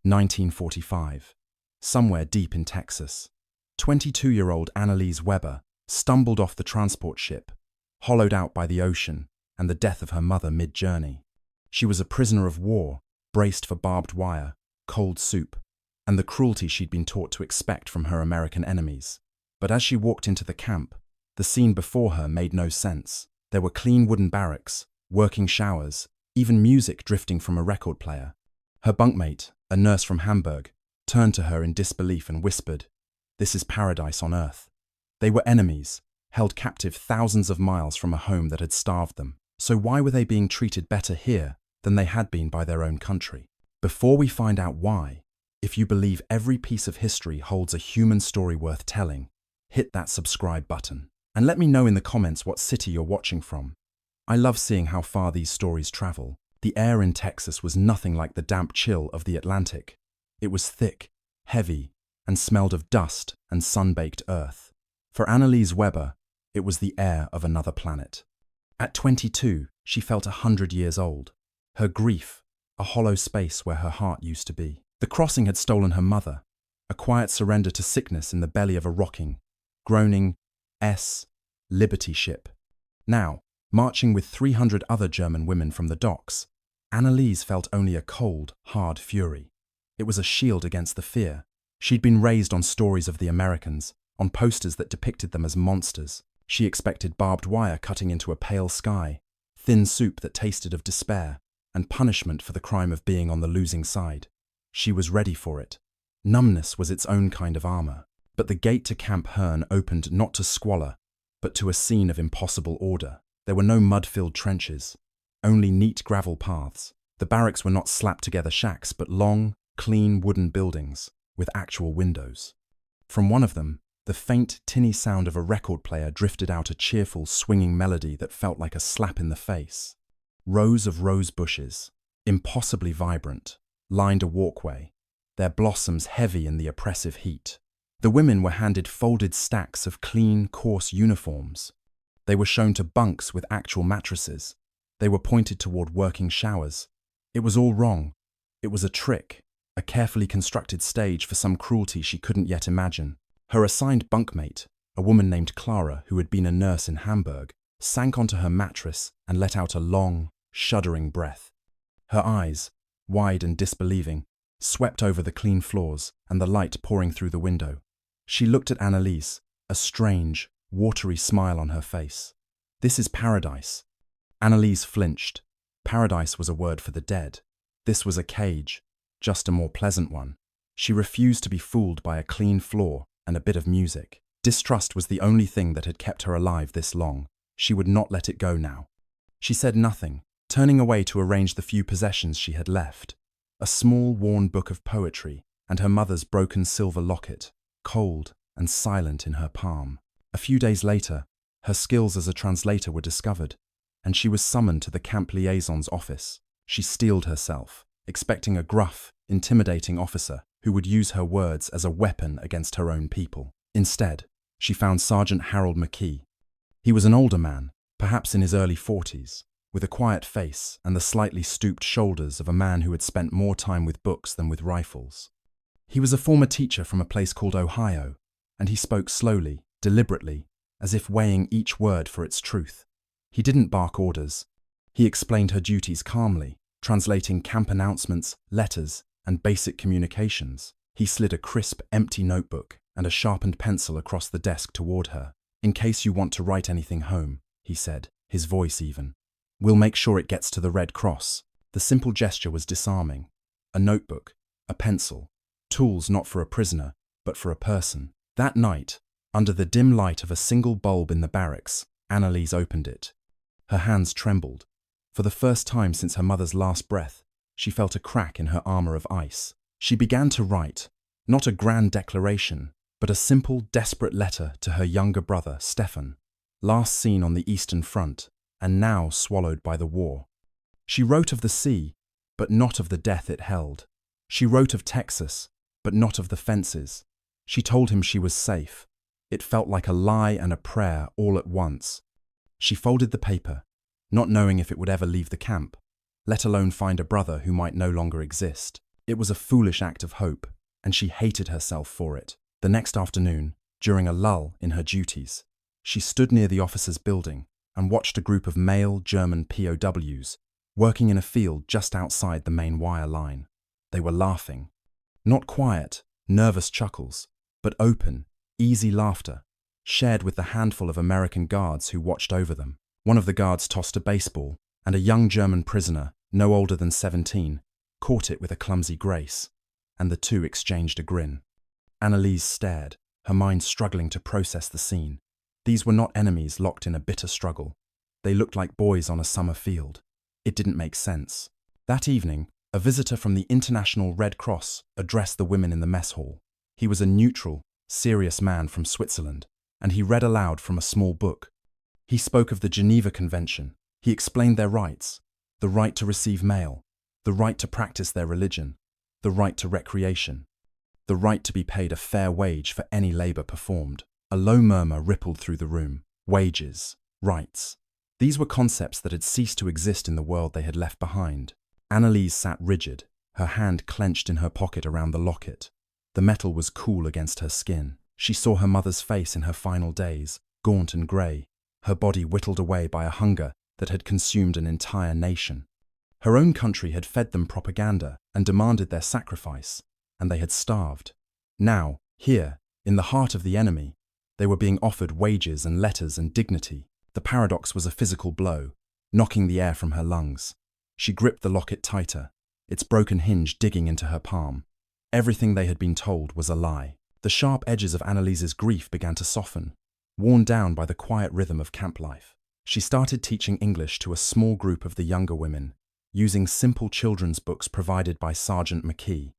1945. Somewhere deep in Texas, 22-year-old Annalise Weber stumbled off the transport ship, hollowed out by the ocean and the death of her mother mid-journey. She was a prisoner of war, braced for barbed wire, cold soup, and the cruelty she'd been taught to expect from her American enemies. But as she walked into the camp, the scene before her made no sense. There were clean wooden barracks, working showers, even music drifting from a record player. Her bunkmate, a nurse from Hamburg, turned to her in disbelief and whispered, "This is paradise on earth." They were enemies, held captive thousands of miles from a home that had starved them. So why were they being treated better here than they had been by their own country? Before we find out why, if you believe every piece of history holds a human story worth telling, hit that subscribe button. And let me know in the comments what city you're watching from. I love seeing how far these stories travel. The air in Texas was nothing like the damp chill of the Atlantic. It was thick, heavy, and smelled of dust and sun-baked earth. For Annalise Weber, it was the air of another planet. At 22, she felt 100 years old. Her grief, a hollow space where her heart used to be. The crossing had stolen her mother, a quiet surrender to sickness in the belly of a rocking, groaning Liberty ship. Now, marching with 300 other German women from the docks, Annalise felt only a cold, hard fury. It was a shield against the fear. She'd been raised on stories of the Americans, on posters that depicted them as monsters. She expected barbed wire cutting into a pale sky, thin soup that tasted of despair, and punishment for the crime of being on the losing side. She was ready for it. Numbness was its own kind of armor. But the gate to Camp Hearn opened not to squalor, but to a scene of impossible order. There were no mud-filled trenches, only neat gravel paths. The barracks were not slapped-together shacks, but long, clean wooden buildings with actual windows. From one of them, the faint, tinny sound of a record player drifted out a cheerful, swinging melody that felt like a slap in the face. Rows of rose bushes, impossibly vibrant, lined a walkway, their blossoms heavy in the oppressive heat. The women were handed folded stacks of clean, coarse uniforms. They were shown to bunks with actual mattresses. They were pointed toward working showers. It was all wrong. It was a trick, a carefully constructed stage for some cruelty she couldn't yet imagine. Her assigned bunkmate, a woman named Clara who had been a nurse in Hamburg, sank onto her mattress and let out a long, shuddering breath. Her eyes, wide and disbelieving, swept over the clean floors and the light pouring through the window. She looked at Annalise, a strange, watery smile on her face. "This is paradise." Annalise flinched. Paradise was a word for the dead. This was a cage, just a more pleasant one. She refused to be fooled by a clean floor and a bit of music. Distrust was the only thing that had kept her alive this long. She would not let it go now. She said nothing, turning away to arrange the few possessions she had left. A small, worn book of poetry and her mother's broken silver locket, cold and silent in her palm. A few days later, her skills as a translator were discovered, and she was summoned to the camp liaison's office. She steeled herself, expecting a gruff, intimidating officer who would use her words as a weapon against her own people. Instead, she found Sergeant Harold McKee. He was an older man, perhaps in his early 40s, with a quiet face and the slightly stooped shoulders of a man who had spent more time with books than with rifles. He was a former teacher from a place called Ohio, and he spoke slowly, deliberately, as if weighing each word for its truth. He didn't bark orders. He explained her duties calmly, translating camp announcements, letters, and basic communications. He slid a crisp, empty notebook and a sharpened pencil across the desk toward her. "In case you want to write anything home," he said, his voice even. "We'll make sure it gets to the Red Cross." The simple gesture was disarming. A notebook, a pencil, tools not for a prisoner, but for a person. That night, under the dim light of a single bulb in the barracks, Annalise opened it. Her hands trembled. For the first time since her mother's last breath, she felt a crack in her armor of ice. She began to write, not a grand declaration, but a simple, desperate letter to her younger brother, Stefan, last seen on the Eastern Front, and now swallowed by the war. She wrote of the sea, but not of the death it held. She wrote of Texas, but not of the fences. She told him she was safe. It felt like a lie and a prayer all at once. She folded the paper, not knowing if it would ever leave the camp, let alone find a brother who might no longer exist. It was a foolish act of hope, and she hated herself for it. The next afternoon, during a lull in her duties, she stood near the officers' building and watched a group of male German POWs working in a field just outside the main wire line. They were laughing. Not quiet, nervous chuckles, but open, easy laughter, shared with the handful of American guards who watched over them. One of the guards tossed a baseball, and a young German prisoner, no older than 17, caught it with a clumsy grace, and the two exchanged a grin. Anneliese stared, her mind struggling to process the scene. These were not enemies locked in a bitter struggle. They looked like boys on a summer field. It didn't make sense. That evening, a visitor from the International Red Cross addressed the women in the mess hall. He was a neutral, serious man from Switzerland, and he read aloud from a small book. He spoke of the Geneva Convention. He explained their rights: the right to receive mail, the right to practice their religion, the right to recreation, the right to be paid a fair wage for any labor performed. A low murmur rippled through the room. Wages, rights. These were concepts that had ceased to exist in the world they had left behind. Anneliese sat rigid, her hand clenched in her pocket around the locket. The metal was cool against her skin. She saw her mother's face in her final days, gaunt and grey, her body whittled away by a hunger that had consumed an entire nation. Her own country had fed them propaganda and demanded their sacrifice, and they had starved. Now, here, in the heart of the enemy, they were being offered wages and letters and dignity. The paradox was a physical blow, knocking the air from her lungs. She gripped the locket tighter, its broken hinge digging into her palm. Everything they had been told was a lie. The sharp edges of Anneliese's grief began to soften, worn down by the quiet rhythm of camp life. She started teaching English to a small group of the younger women, using simple children's books provided by Sergeant McKee.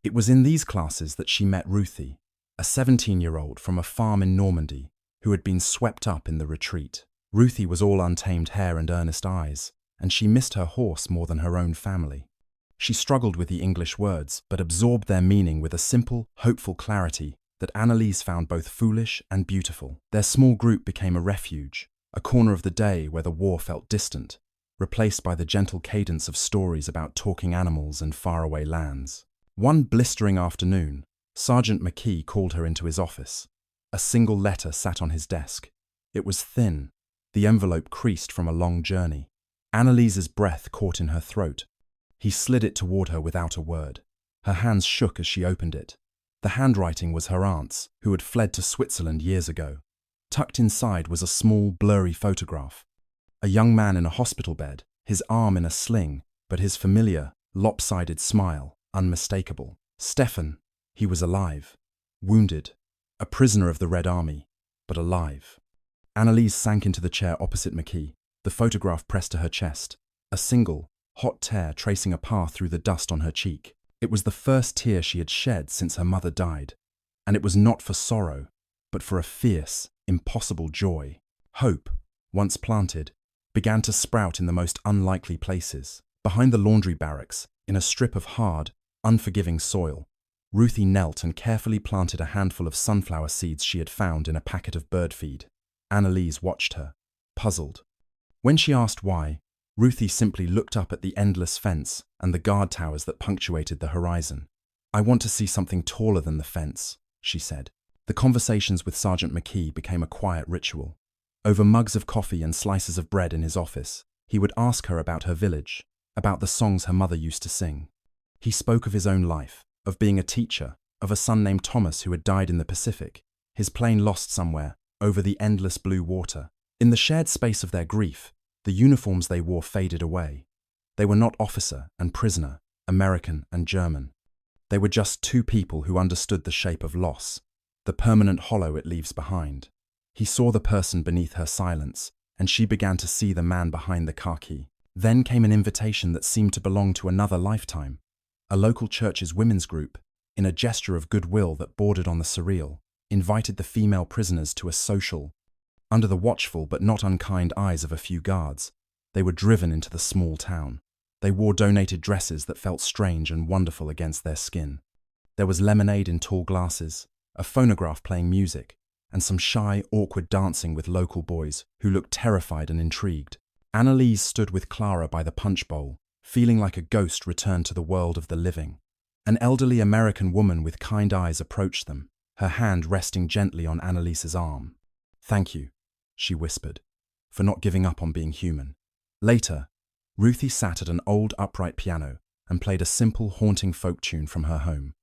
It was in these classes that she met Ruthie, a 17-year-old from a farm in Normandy who had been swept up in the retreat. Ruthie was all untamed hair and earnest eyes, and she missed her horse more than her own family. She struggled with the English words, but absorbed their meaning with a simple, hopeful clarity that Anneliese found both foolish and beautiful. Their small group became a refuge, a corner of the day where the war felt distant, replaced by the gentle cadence of stories about talking animals and faraway lands. One blistering afternoon, Sergeant McKee called her into his office. A single letter sat on his desk. It was thin, the envelope creased from a long journey. Anneliese's breath caught in her throat. He slid it toward her without a word. Her hands shook as she opened it. The handwriting was her aunt's, who had fled to Switzerland years ago. Tucked inside was a small, blurry photograph. A young man in a hospital bed, his arm in a sling, but his familiar, lopsided smile unmistakable. Stefan, he was alive, wounded, a prisoner of the Red Army, but alive. Anneliese sank into the chair opposite McKee, the photograph pressed to her chest, a single, hot tear tracing a path through the dust on her cheek. It was the first tear she had shed since her mother died, and it was not for sorrow, but for a fierce, impossible joy. Hope, once planted, began to sprout in the most unlikely places. Behind the laundry barracks, in a strip of hard, unforgiving soil, Ruthie knelt and carefully planted a handful of sunflower seeds she had found in a packet of bird feed. Anneliese watched her, puzzled. When she asked why, Ruthie simply looked up at the endless fence and the guard towers that punctuated the horizon. "I want to see something taller than the fence," she said. The conversations with Sergeant McKee became a quiet ritual. Over mugs of coffee and slices of bread in his office, he would ask her about her village, about the songs her mother used to sing. He spoke of his own life, of being a teacher, of a son named Thomas who had died in the Pacific, his plane lost somewhere, over the endless blue water. In the shared space of their grief, the uniforms they wore faded away. They were not officer and prisoner, American and German. They were just two people who understood the shape of loss, the permanent hollow it leaves behind. He saw the person beneath her silence, and she began to see the man behind the khaki. Then came an invitation that seemed to belong to another lifetime. A local church's women's group, in a gesture of goodwill that bordered on the surreal, invited the female prisoners to a social. Under the watchful but not unkind eyes of a few guards, they were driven into the small town. They wore donated dresses that felt strange and wonderful against their skin. There was lemonade in tall glasses, a phonograph playing music, and some shy, awkward dancing with local boys who looked terrified and intrigued. Anneliese stood with Clara by the punch bowl, feeling like a ghost returned to the world of the living. An elderly American woman with kind eyes approached them, her hand resting gently on Annalise's arm. "Thank you," she whispered, "for not giving up on being human." Later, Ruthie sat at an old upright piano and played a simple, haunting folk tune from her home.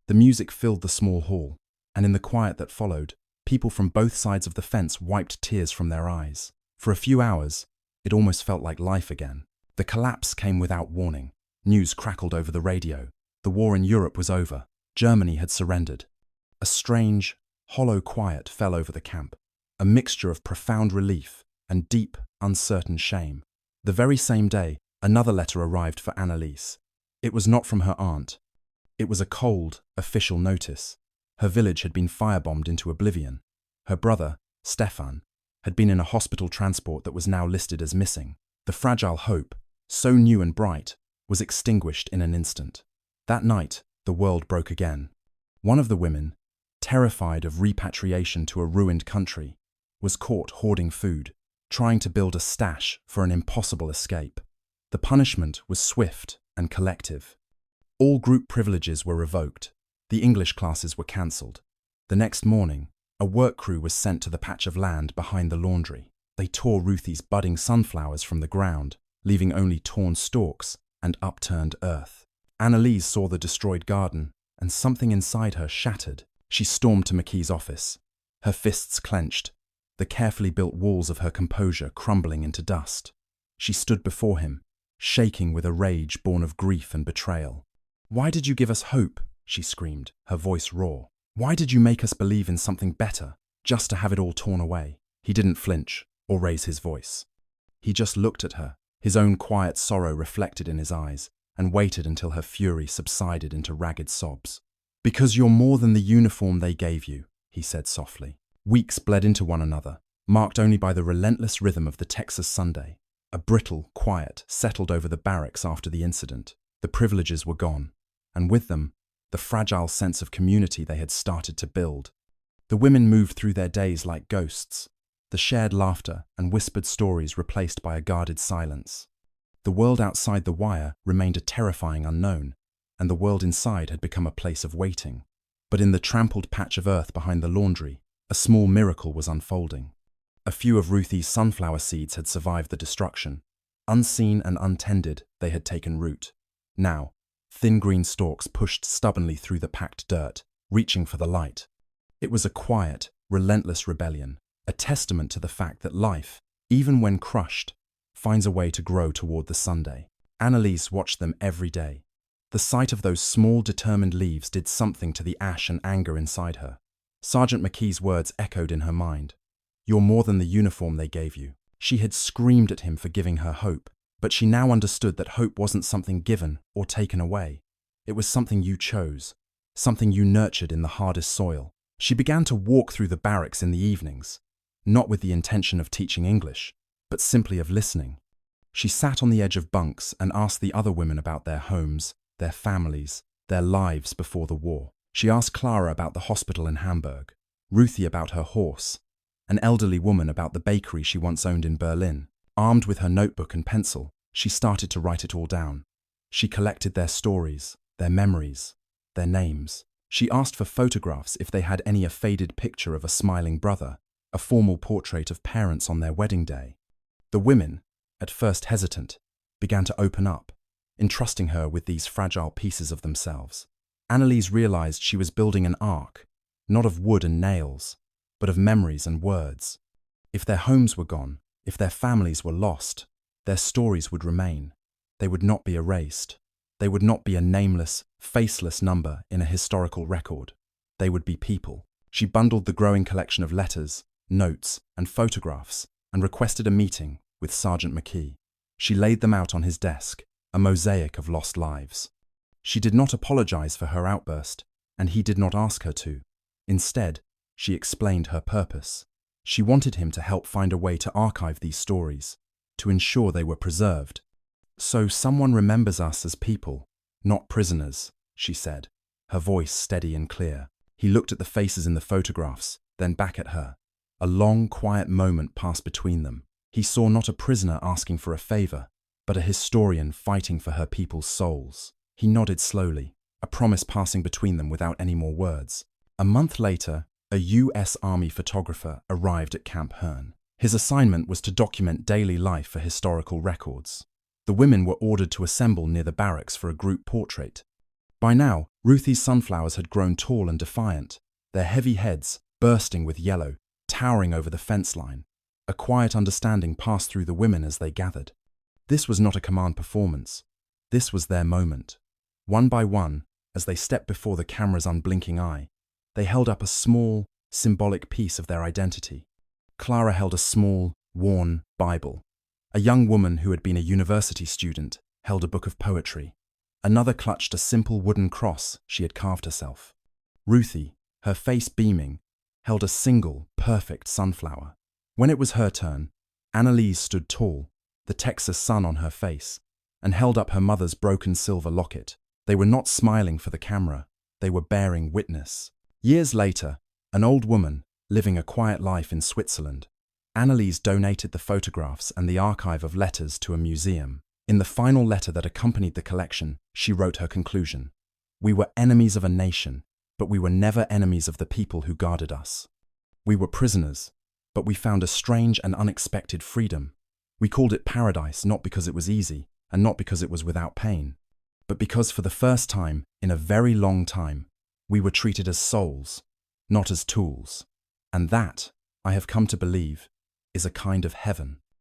The music filled the small hall, and in the quiet that followed, people from both sides of the fence wiped tears from their eyes. For a few hours, it almost felt like life again. The collapse came without warning. News crackled over the radio. The war in Europe was over. Germany had surrendered. A strange, hollow quiet fell over the camp, a mixture of profound relief and deep, uncertain shame. The very same day, another letter arrived for Annalise. It was not from her aunt. It was a cold, official notice. Her village had been firebombed into oblivion. Her brother, Stefan, had been in a hospital transport that was now listed as missing. The fragile hope, so new and bright, was extinguished in an instant. That night, the world broke again. One of the women, terrified of repatriation to a ruined country, was caught hoarding food, trying to build a stash for an impossible escape. The punishment was swift and collective. All group privileges were revoked. The English classes were cancelled. The next morning, a work crew was sent to the patch of land behind the laundry. They tore Ruthie's budding sunflowers from the ground, leaving only torn stalks and upturned earth. Annalise saw the destroyed garden, and something inside her shattered. She stormed to McKee's office, her fists clenched, the carefully built walls of her composure crumbling into dust. She stood before him, shaking with a rage born of grief and betrayal. "Why did you give us hope?" she screamed, her voice raw. "Why did you make us believe in something better, just to have it all torn away?" He didn't flinch or raise his voice. He just looked at her, his own quiet sorrow reflected in his eyes, and waited until her fury subsided into ragged sobs. "Because you're more than the uniform they gave you," he said softly. Weeks bled into one another, marked only by the relentless rhythm of the Texas Sunday. A brittle quiet settled over the barracks after the incident. The privileges were gone, and with them, the fragile sense of community they had started to build. The women moved through their days like ghosts, the shared laughter and whispered stories replaced by a guarded silence. The world outside the wire remained a terrifying unknown, and the world inside had become a place of waiting. But in the trampled patch of earth behind the laundry, a small miracle was unfolding. A few of Ruthie's sunflower seeds had survived the destruction. Unseen and untended, they had taken root. Now, thin green stalks pushed stubbornly through the packed dirt, reaching for the light. It was a quiet, relentless rebellion, a testament to the fact that life, even when crushed, finds a way to grow toward the Sunday. Annalise watched them every day. The sight of those small, determined leaves did something to the ash and anger inside her. Sergeant McKee's words echoed in her mind. "You're more than the uniform they gave you." She had screamed at him for giving her hope, but she now understood that hope wasn't something given or taken away. It was something you chose, something you nurtured in the hardest soil. She began to walk through the barracks in the evenings, not with the intention of teaching English, but simply of listening. She sat on the edge of bunks and asked the other women about their homes, their families, their lives before the war. She asked Clara about the hospital in Hamburg, Ruthie about her horse, an elderly woman about the bakery she once owned in Berlin. Armed with her notebook and pencil, she started to write it all down. She collected their stories, their memories, their names. She asked for photographs if they had a faded picture of a smiling brother, a formal portrait of parents on their wedding day. The women, at first hesitant, began to open up, entrusting her with these fragile pieces of themselves. Annalise realized she was building an ark, not of wood and nails, but of memories and words. If their homes were gone, if their families were lost, their stories would remain. They would not be erased. They would not be a nameless, faceless number in a historical record. They would be people. She bundled the growing collection of letters, notes, and photographs and requested a meeting with Sergeant McKee. She laid them out on his desk, a mosaic of lost lives. She did not apologize for her outburst, and he did not ask her to. Instead, she explained her purpose. She wanted him to help find a way to archive these stories, to ensure they were preserved. "So someone remembers us as people, not prisoners," she said, her voice steady and clear. He looked at the faces in the photographs, then back at her. A long, quiet moment passed between them. He saw not a prisoner asking for a favor, but a historian fighting for her people's souls. He nodded slowly. a promise passing between them without any more words. A month later, a US Army photographer arrived at Camp Hearn. His assignment was to document daily life for historical records. The women were ordered to assemble near the barracks for a group portrait. By now, Ruthie's sunflowers had grown tall and defiant, their heavy heads, bursting with yellow, towering over the fence line. A quiet understanding passed through the women as they gathered. This was not a command performance. This was their moment. One by one, as they stepped before the camera's unblinking eye, they held up a small, symbolic piece of their identity. Clara held a small, worn Bible. A young woman who had been a university student held a book of poetry. Another clutched a simple wooden cross she had carved herself. Ruthie, her face beaming, held a single, perfect sunflower. When it was her turn, Annalise stood tall, the Texas sun on her face, and held up her mother's broken silver locket. They were not smiling for the camera, they were bearing witness. Years later, an old woman, living a quiet life in Switzerland, Annalise donated the photographs and the archive of letters to a museum. In the final letter that accompanied the collection, she wrote her conclusion. We were enemies of a nation, but we were never enemies of the people who guarded us. We were prisoners, but we found a strange and unexpected freedom. We called it paradise not because it was easy, and not because it was without pain, but because for the first time, in a very long time, we were treated as souls, not as tools. And that, I have come to believe, is a kind of heaven.